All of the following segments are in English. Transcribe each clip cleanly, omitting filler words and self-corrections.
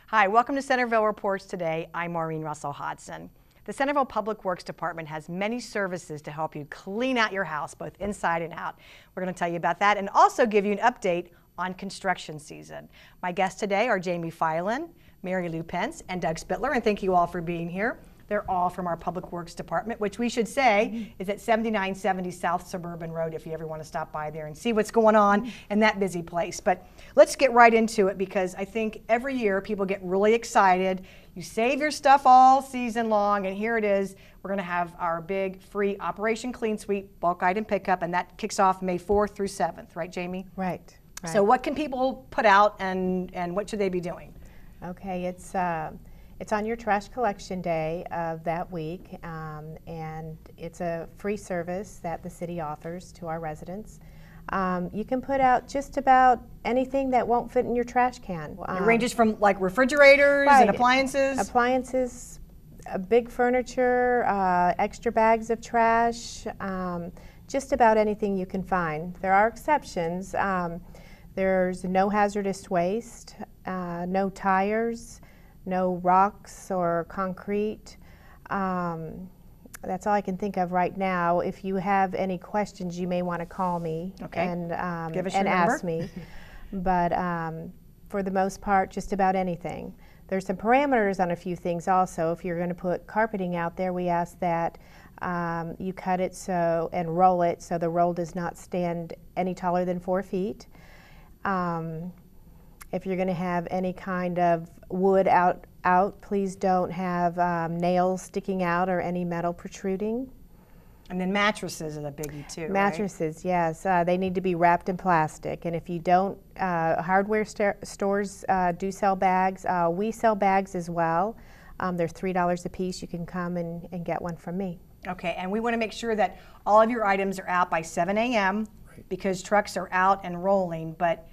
Hi, welcome to Centerville Reports Today. I'm Maureen Russell-Hodson. The Centerville Public Works Department has many services to help you clean out your house, both inside and out. We're going to tell you about that and also give you an update on construction season. My guests today are Jamie Feilen, Mary Lou Pence, and Doug Spitler, and thank you all for being here. They're all from our Public Works Department, which we should say is at 7970 South Suburban Road if you ever want to stop by there and see what's going on in that busy place. But let's get right into it, because I think every year people get really excited. You save your stuff all season long, and here it is. We're going to have our big free Operation Clean Sweep bulk item pickup, and that kicks off May 4th through 7th, right, Jamie? Right. So what can people put out, and what should they be doing? Okay, it's on your trash collection day of that week, and it's a free service that the city offers to our residents. You can put out just about anything that won't fit in your trash can. It ranges from like refrigerators and appliances? Appliances, big furniture, extra bags of trash, just about anything you can find. There are exceptions. There's no hazardous waste, no tires, no rocks or concrete. That's all I can think of right now. If you have any questions, you may want to call me and ask me. But for the most part, just about anything. There's some parameters on a few things also. If you're going to put carpeting out there, we ask that you cut it and roll it so the roll does not stand any taller than 4 feet. If you're going to have any kind of wood out, please don't have nails sticking out or any metal protruding. And then mattresses is a biggie too, Mattresses, right? Yes. They need to be wrapped in plastic. And if you don't, hardware stores do sell bags. We sell bags as well. They're $3 a piece. You can come and get one from me. Okay, and we want to make sure that all of your items are out by 7 a.m. because trucks are out and rolling, but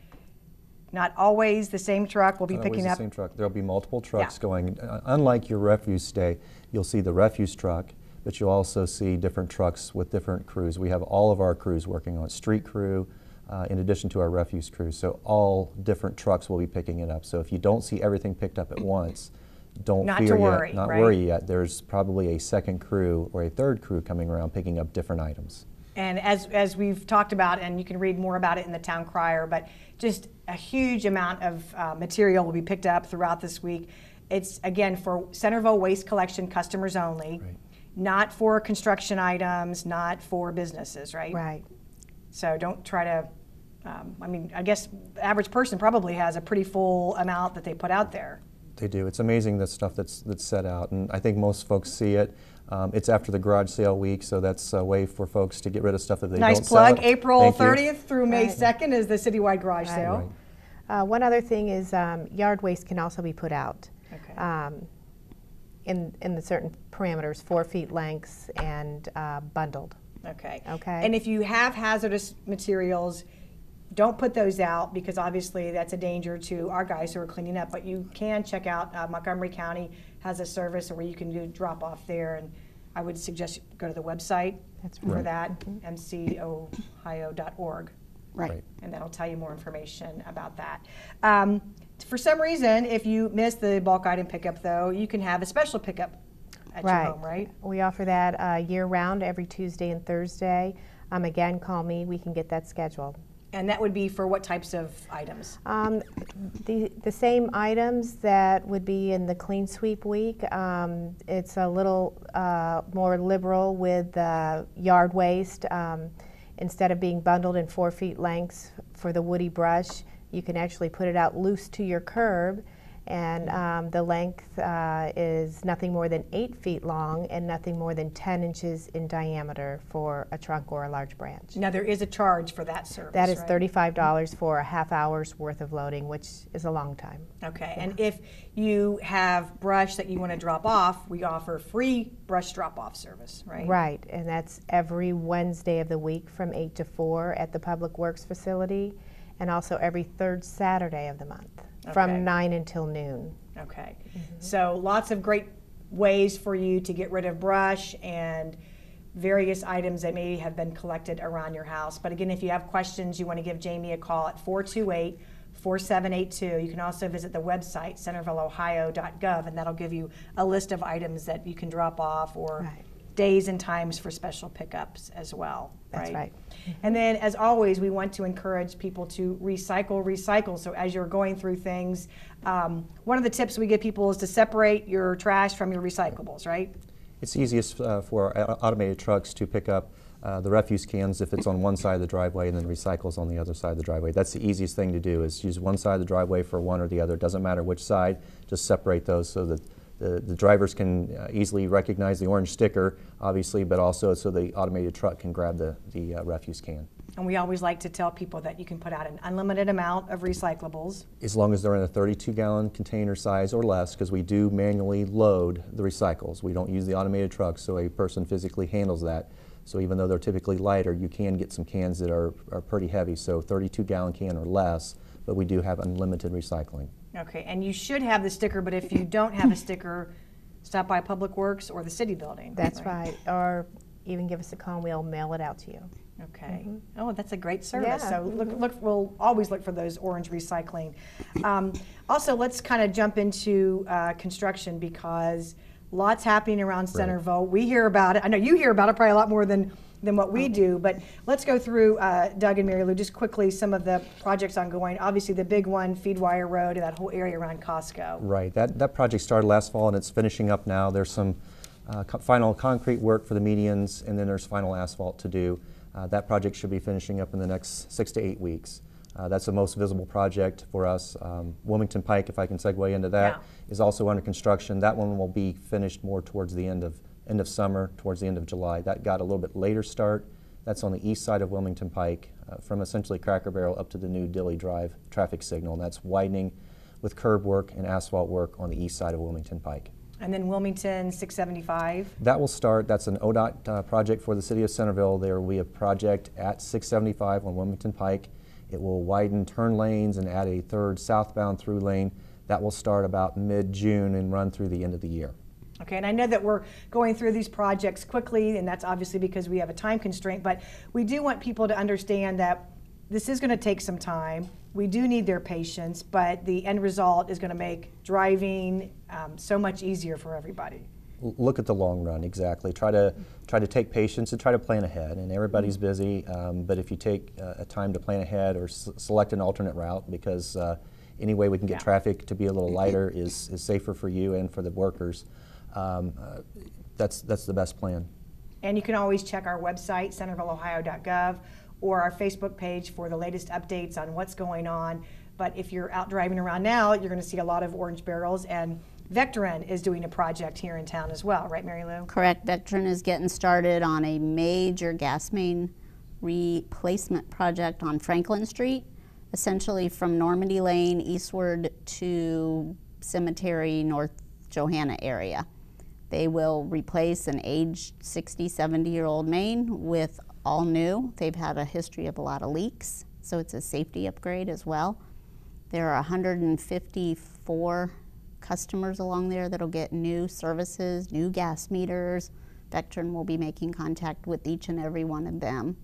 not always the same truck will be picking up. The same truck. There'll be multiple trucks going. Unlike your refuse day, you'll see the refuse truck, but you'll also see different trucks with different crews. We have all of our crews working on street crew, in addition to our refuse crew. So all different trucks will be picking it up. So if you don't see everything picked up at once, don't worry yet. There's probably a second crew or a third crew coming around picking up different items. And as we've talked about, and you can read more about it in the Town Crier, but just a huge amount of material will be picked up throughout this week. It's, again, for Centerville waste collection customers only, not for construction items, not for businesses, right? Right. So don't try to, I mean, I guess the average person probably has a pretty full amount that they put out there. They do. It's amazing the stuff that's set out, and I think most folks see it. It's after the garage sale week, so that's a way for folks to get rid of stuff that they don't sell. Nice plug. April 30th through May 2nd is the citywide garage sale. One other thing is yard waste can also be put out in the certain parameters, 4 feet lengths and bundled. Okay. And if you have hazardous materials, don't put those out, because obviously that's a danger to our guys who are cleaning up. But you can check out Montgomery County has a service where you can do drop off there, and I would suggest you go to the website for that, mcohio.org. Right. And that'll tell you more information about that. For some reason, if you miss the bulk item pickup, though, you can have a special pickup at your home, right? We offer that year-round, every Tuesday and Thursday. Again, call me. We can get that scheduled. And that would be for what types of items? The same items that would be in the Clean Sweep week. It's a little more liberal with yard waste. Instead of being bundled in 4 feet lengths for the woody brush, you can actually put it out loose to your curb, and the length is nothing more than 8 feet long and nothing more than 10 inches in diameter for a trunk or a large branch. Now, there is a charge for that service, That is $35 for a half hour's worth of loading, which is a long time. Okay, and if you have brush that you want to drop off, we offer free brush drop-off service, right? Right, and that's every Wednesday of the week from 8 to 4 at the Public Works facility, and also every third Saturday of the month. From 9 until noon. Okay, so lots of great ways for you to get rid of brush and various items that maybe have been collected around your house. But again, if you have questions, you want to give Jamie a call at 428 4782. You can also visit the website, centervilleohio.gov, and that'll give you a list of items that you can drop off, or days and times for special pickups as well. That's right. And then, as always, we want to encourage people to recycle. So as you're going through things, one of the tips we give people is to separate your trash from your recyclables, right? It's easiest for automated trucks to pick up the refuse cans if it's on one side of the driveway, and then recycles on the other side of the driveway. That's the easiest thing to do, is use one side of the driveway for one or the other. It doesn't matter which side, just separate those so that the drivers can easily recognize the orange sticker, obviously, but also so the automated truck can grab the refuse can. And we always like to tell people that you can put out an unlimited amount of recyclables. As long as they're in a 32-gallon container size or less, because we do manually load the recycles. We don't use the automated trucks, so a person physically handles that. So even though they're typically lighter, you can get some cans that are pretty heavy, so 32-gallon can or less, but we do have unlimited recycling. Okay, and you should have the sticker, but if you don't have a sticker, stop by Public Works or the city building. That's right. Or even give us a call and we'll mail it out to you. Okay. Oh, that's a great service. Yeah. So we'll always look for those orange recycling. Also, let's kind of jump into construction, because lots happening around Centerville. We hear about it. I know you hear about it probably a lot more than what we do, but let's go through, Doug and Mary Lou, just quickly some of the projects ongoing. Obviously the big one, Feedwire Road, and that whole area around Costco. Right, that project started last fall and it's finishing up now. There's some final concrete work for the medians, and then there's final asphalt to do. That project should be finishing up in the next 6 to 8 weeks. That's the most visible project for us. Wilmington Pike, if I can segue into that, is also under construction. That one will be finished more towards the end of summer, towards the end of July. That got a little bit later start. That's on the east side of Wilmington Pike, from essentially Cracker Barrel up to the new Dilly Drive traffic signal. And that's widening with curb work and asphalt work on the east side of Wilmington Pike. And then Wilmington 675. That will start. That's an ODOT project for the city of Centerville. There will be a project at 675 on Wilmington Pike. It will widen turn lanes and add a third southbound through lane. That will start about mid-June and run through the end of the year. Okay, and I know that we're going through these projects quickly, and that's obviously because we have a time constraint, but we do want people to understand that this is going to take some time. We do need their patience, but the end result is going to make driving so much easier for everybody. Look at the long run, exactly. Try to take patience and try to plan ahead. And everybody's busy, but if you take a time to plan ahead or select an alternate route, because any way we can get traffic to be a little lighter is safer for you and for the workers. That's the best plan. And you can always check our website, centervilleohio.gov, or our Facebook page for the latest updates on what's going on. But if you're out driving around now, you're going to see a lot of orange barrels, and Vectren is doing a project here in town as well, right, Mary Lou? Correct. Vectren is getting started on a major gas main replacement project on Franklin Street, essentially from Normandy Lane eastward to Cemetery, North Johanna area. They will replace an aged 60, 70-year-old main with all new. They've had a history of a lot of leaks, so it's a safety upgrade as well. There are 154 customers along there that'll get new services, new gas meters. Vectren will be making contact with each and every one of them.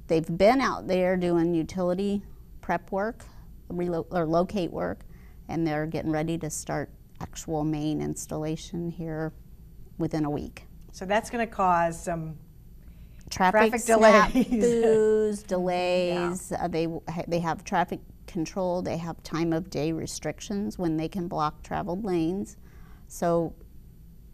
They've been out there doing utility prep work, or locate work, and they're getting ready to start actual main installation here within a week. So that's going to cause some traffic delays. Delays. They have traffic control. They have time of day restrictions when they can block traveled lanes. So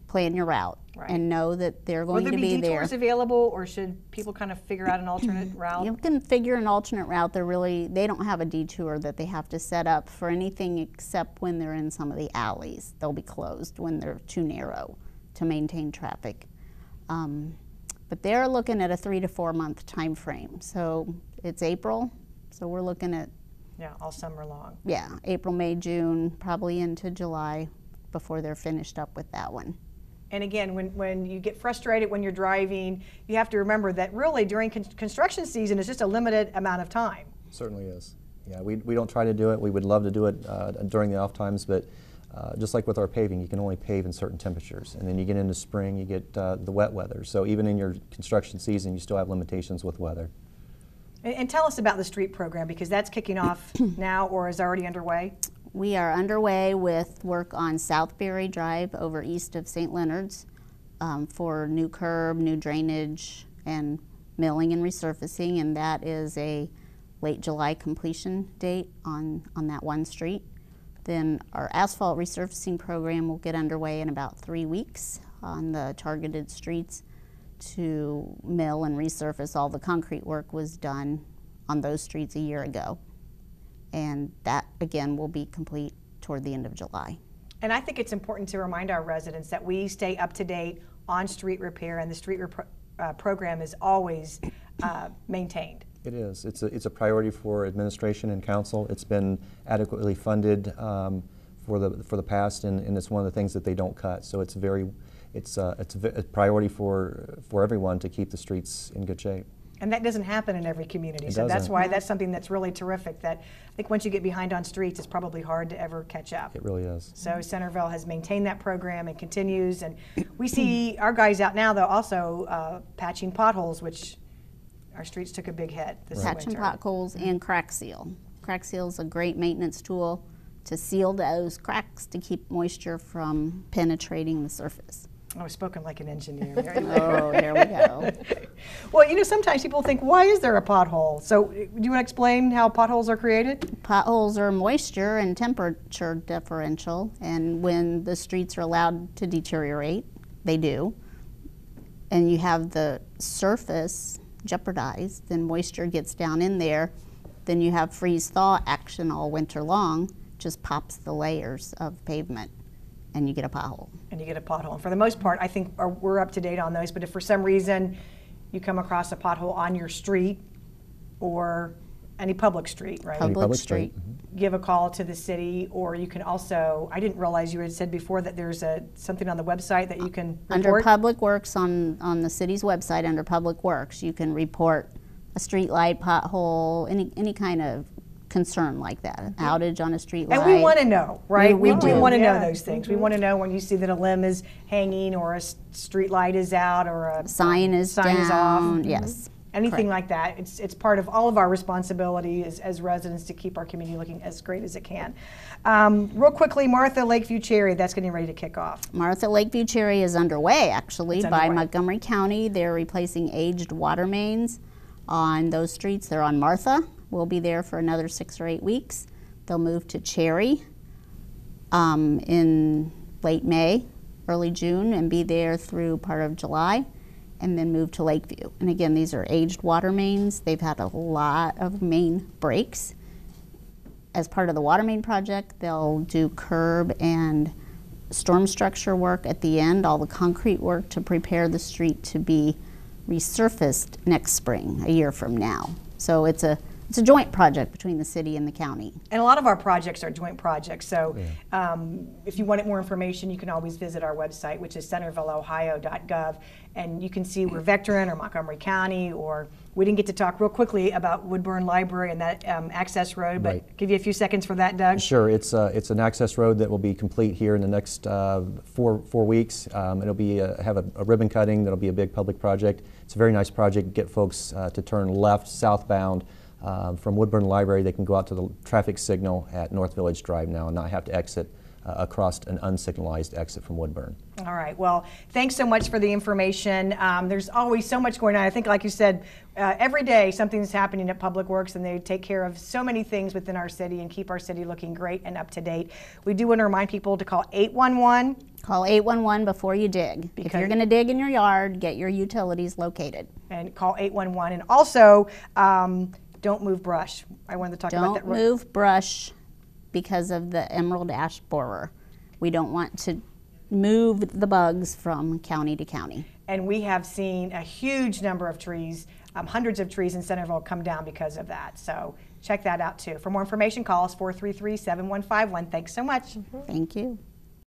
plan your route and know that they're going to be there. Will there be detours available, or should people kind of figure out an alternate route? You can figure an alternate route. They don't have a detour that they have to set up for anything except when they're in some of the alleys. They'll be closed when they're too narrow to maintain traffic. But they're looking at a 3 to 4 month time frame. So it's April, so we're looking at all summer long. Yeah, April, May, June, probably into July before they're finished up with that one. And again, when you get frustrated when you're driving, you have to remember that really during construction season is just a limited amount of time. Certainly is. Yeah, we don't try to do it. We would love to do it during the off times, but just like with our paving, you can only pave in certain temperatures. And then you get into spring, you get the wet weather. So even in your construction season, you still have limitations with weather. And tell us about the street program, because that's kicking off now or is already underway. We are underway with work on Southbury Drive over east of St. Leonard's for new curb, new drainage, and milling and resurfacing, and that is a late July completion date on that one street. Then our asphalt resurfacing program will get underway in about 3 weeks on the targeted streets to mill and resurface. All the concrete work was done on those streets a year ago. And that, again, will be complete toward the end of July. And I think it's important to remind our residents that we stay up to date on street repair, and the street program is always maintained. It is. It's a priority for administration and council. It's been adequately funded for the past, and it's one of the things that they don't cut. So it's a priority for everyone to keep the streets in good shape. And that doesn't happen in every community. So that's why that's something that's really terrific, that I think once you get behind on streets, it's probably hard to ever catch up. It really is. So Centerville has maintained that program and continues. And we see our guys out now, though, also patching potholes, which our streets took a big hit this winter. Patching potholes and crack seal. Crack seal is a great maintenance tool to seal those cracks to keep moisture from penetrating the surface. I was spoken like an engineer. Oh, there we go. Well, you know, sometimes people think, why is there a pothole? So do you want to explain how potholes are created? Potholes are moisture and temperature differential, and when the streets are allowed to deteriorate, they do, and you have the surface jeopardized, then moisture gets down in there, then you have freeze-thaw action all winter long, just pops the layers of pavement, and you get a pothole. And you get a pothole. And for the most part, I think we're up to date on those, but if for some reason you come across a pothole on your street or any public street, right? Public street. Give a call to the city, or you can also, I didn't realize you had said before that there's something on the website that you can report. Under Public Works, on the city's website, under Public Works, you can report a street light, pothole, any kind of concern like that, an outage on a street light. And we want to know, right? We We want to know those things. We want to know when you see that a limb is hanging or a street light is out or a sign is down. Off. Yes. Anything like that. It's part of all of our responsibility as residents to keep our community looking as great as it can. Real quickly, Martha Lakeview Cherry, that's getting ready to kick off. Martha Lakeview Cherry is underway, actually, It's by underway. Montgomery County. They're replacing aged water mains on those streets. They're on Martha. We'll be there for another 6 or 8 weeks. They'll move to Cherry in late May, early June, and be there through part of July, and then move to Lakeview. And again, these are aged water mains. They've had a lot of main breaks. As part of the water main project, they'll do curb and storm structure work at the end, all the concrete work to prepare the street to be resurfaced next spring, a year from now. So it's a joint project between the city and the county. And a lot of our projects are joint projects, so if you wanted more information, you can always visit our website, which is centervilleohio.gov, and you can see we're Vectren or Montgomery County, or we didn't get to talk real quickly about Woodburn Library and that access road, but give you a few seconds for that, Doug. Sure, it's an access road that will be complete here in the next 4 weeks. It'll be have a ribbon cutting. That'll be a big public project. It's a very nice project. Get folks to turn left southbound. From Woodburn Library, they can go out to the traffic signal at North Village Drive now and not have to exit across an unsignalized exit from Woodburn. All right, well, thanks so much for the information. There's always so much going on. I think, like you said, every day something's happening at Public Works, and they take care of so many things within our city and keep our city looking great and up to date. We do want to remind people to call 811. Call 811 before you dig. If you're going to dig in your yard, get your utilities located. And call 811. And also, don't move brush. I wanted to talk about that. Don't move brush because of the emerald ash borer. We don't want to move the bugs from county to county. And we have seen a huge number of trees, hundreds of trees in Centerville come down because of that. So check that out too. For more information, call us 433-7151. Thanks so much. Thank you.